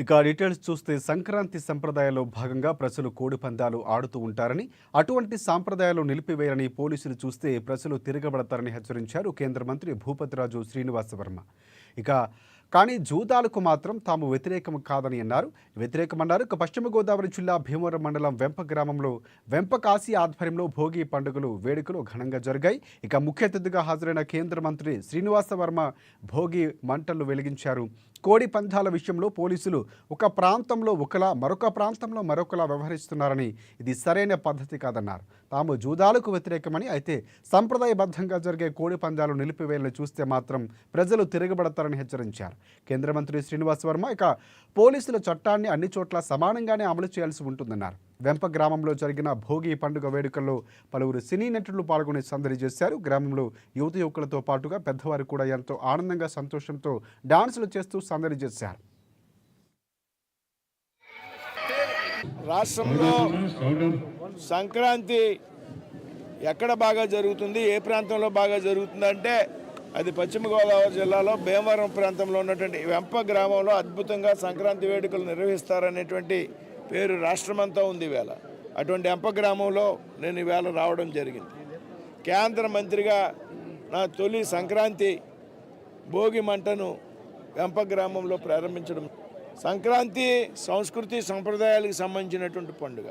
ఇక డీటెయిల్స్ చూస్తే సంక్రాంతి సంప్రదాయాల్లో భాగంగా ప్రజలు కోడి పందాలు ఆడుతూ ఉంటారని, అటువంటి సాంప్రదాయాలు నిలిపివేయాలని పోలీసులు చూస్తే ప్రజలు తిరగబడతారని హెచ్చరించారు కేంద్ర మంత్రి భూపతిరాజు శ్రీనివాస వర్మ. ఇక కానీ జూదాలకు మాత్రం తాము వ్యతిరేకం కాదని అన్నారు. వ్యతిరేకమన్నారు. ఇక పశ్చిమ గోదావరి జిల్లా భీమవరం మండలం వెంప గ్రామంలో వెంప కాశీ ఆధ్వర్యంలో భోగి పండుగలు వేడుకలు ఘనంగా జరిగాయి. ఇక ముఖ్య అతిథిగా హాజరైన కేంద్ర మంత్రి శ్రీనివాస వర్మ భోగి మంటలు వెలిగించారు. కోడి పందాల విషయంలో పోలీసులు ఒక ప్రాంతంలో ఒకలా మరొక ప్రాంతంలో మరొకలా వ్యవహరిస్తున్నారని, ఇది సరైన పద్ధతి కాదన్నారు. తాము జూదాలకు వ్యతిరేకమని, అయితే సంప్రదాయబద్ధంగా జరిగే కోడి పందాలు నిలిపివేయాలని చూస్తే మాత్రం ప్రజలు తిరగబడతారని హెచ్చరించారు కేంద్ర మంత్రి శ్రీనివాస్ వర్మ. ఇక పోలీసుల చట్టాన్ని అన్ని చోట్ల సమానంగానే అమలు చేయాల్సి ఉంటుందన్నారు. వెంప గ్రామంలో జరిగిన భోగి పండుగ వేడుకల్లో పలువురు సినీ నటులు పాల్గొని సందడి చేశారు. గ్రామంలో యువకులతో పాటుగా పెద్దవారు కూడా ఎంతో ఆనందంగా సంతోషంతో డాన్సులు చేస్తూ సందడి చేశారు. రాష్ట్రంలో సంక్రాంతి ఎక్కడ బాగా జరుగుతుంది, ఏ ప్రాంతంలో బాగా జరుగుతుందంటే అది పశ్చిమ గోదావరి జిల్లాలో భీమవరం ప్రాంతంలో ఉన్నటువంటి వెంప గ్రామంలో అద్భుతంగా సంక్రాంతి వేడుకలు నిర్వహిస్తారనేటువంటి పేరు రాష్ట్రమంతా ఉంది. ఈవేళ అటువంటి వెంప గ్రామంలో నేను ఈవేళ రావడం జరిగింది. కేంద్ర మంత్రిగా నా తొలి సంక్రాంతి భోగి మంటను వెంప గ్రామంలో ప్రారంభించడం. సంక్రాంతి సంస్కృతి సంప్రదాయాలకు సంబంధించినటువంటి పండుగ.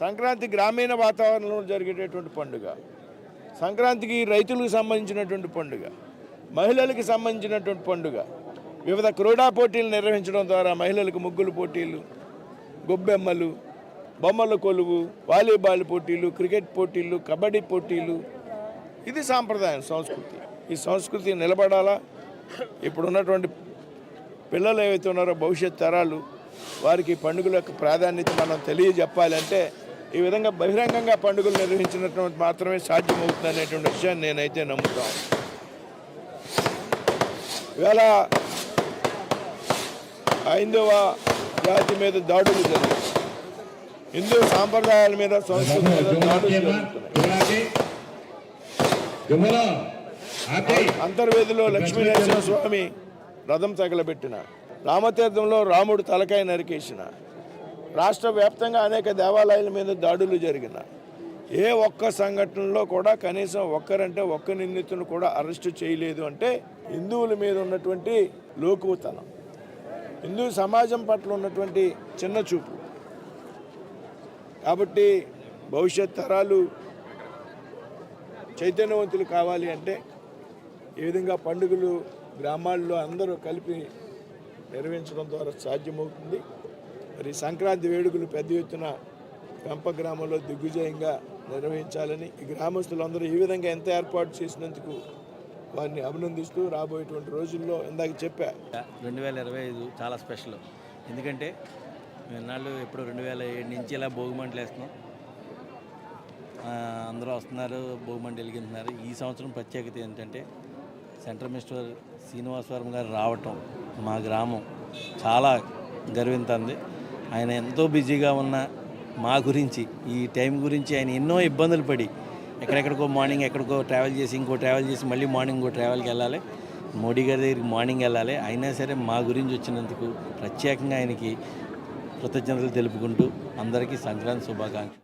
సంక్రాంతి గ్రామీణ వాతావరణంలో జరిగేటటువంటి పండుగ. సంక్రాంతికి రైతులకు సంబంధించినటువంటి పండుగ, మహిళలకు సంబంధించినటువంటి పండుగ. వివిధ క్రీడా పోటీలు నిర్వహించడం ద్వారా మహిళలకు ముగ్గులు పోటీలు, గొబ్బెమ్మలు, బొమ్మల కొలువు, వాలీబాల్ పోటీలు, క్రికెట్ పోటీలు, కబడ్డీ పోటీలు. ఇది సాంప్రదాయం, సంస్కృతి. ఈ సంస్కృతి నిలబడాలా. ఇప్పుడున్నటువంటి పిల్లలు ఏవైతే ఉన్నారో భవిష్యత్ తరాలు, వారికి పండుగల యొక్క ప్రాధాన్యత మనం తెలియజెప్పాలంటే ఈ విధంగా బహిరంగంగా పండుగలు నిర్వహించినటువంటి మాత్రమే సాధ్యమవుతుంది అనేటువంటి విషయాన్ని నేనైతే నమ్ముతాను. ఇవాళ హైందవ జాతి మీద దాడులు జరుగుతాయి, హిందూ సాంప్రదాయాల మీద సంస్కృతి మీద దాడులు జరుగుతున్నాయి. అంతర్వేదిలో లక్ష్మీ నరసింహస్వామి రథం తగలబెట్టిన, రామతీర్థంలో రాముడు తలకాయ నరికేసిన, రాష్ట్ర వ్యాప్తంగా అనేక దేవాలయాల మీద దాడులు జరిగిన, ఏ ఒక్క సంఘటనలో కూడా కనీసం ఒక్కరంటే ఒక్క నిందితులను కూడా అరెస్టు చేయలేదు అంటే హిందువుల మీద ఉన్నటువంటి లోకువతనం, హిందూ సమాజం పట్ల ఉన్నటువంటి చిన్న చూపు. కాబట్టి భవిష్యత్ తరాలు చైతన్యవంతులు కావాలి అంటే ఈ విధంగా పండుగలు గ్రామాల్లో అందరూ కలిపి నిర్వహించడం ద్వారా సాధ్యమవుతుంది. మరి సంక్రాంతి వేడుకలు పెద్ద ఎత్తున వెంప గ్రామంలో దిగ్విజయంగా నిర్వహించాలని ఈ గ్రామస్తులందరూ ఈ విధంగా ఎంత ఏర్పాటు చేసినందుకు వారిని అభినందిస్తూ రాబోయేటువంటి రోజుల్లో ఇందాక చెప్పా 2025 చాలా స్పెషల్. ఎందుకంటే ఇన్నాళ్ళు ఎప్పుడు 2007 నుంచి ఇలా భోగిమంటలు వేస్తున్నాం, అందరూ వస్తున్నారు, భోగిమంట వెలిగింటున్నారు. ఈ సంవత్సరం ప్రత్యేకత ఏంటంటే సెంట్రల్ మినిస్టర్ శ్రీనివాస వర్మ గారు రావటం మా గ్రామం చాలా గర్వించింది. ఆయన ఎంతో బిజీగా ఉన్న మా గురించి, ఈ టైం గురించి ఆయన ఎన్నో ఇబ్బందులు పడి ఎక్కడెక్కడికో మార్నింగ్ ఎక్కడికో ట్రావెల్ చేసి ఇంకో ట్రావెల్ చేసి మళ్ళీ మార్నింగ్ ఇంకో ట్రావెల్కి వెళ్ళాలి, మోడీ గారి దగ్గరికి మార్నింగ్ వెళ్ళాలి. అయినా సరే మా గురించి వచ్చినందుకు ప్రత్యేకంగా ఆయనకి కృతజ్ఞతలు తెలుపుకుంటూ అందరికీ సంక్రాంతి శుభాకాంక్షలు.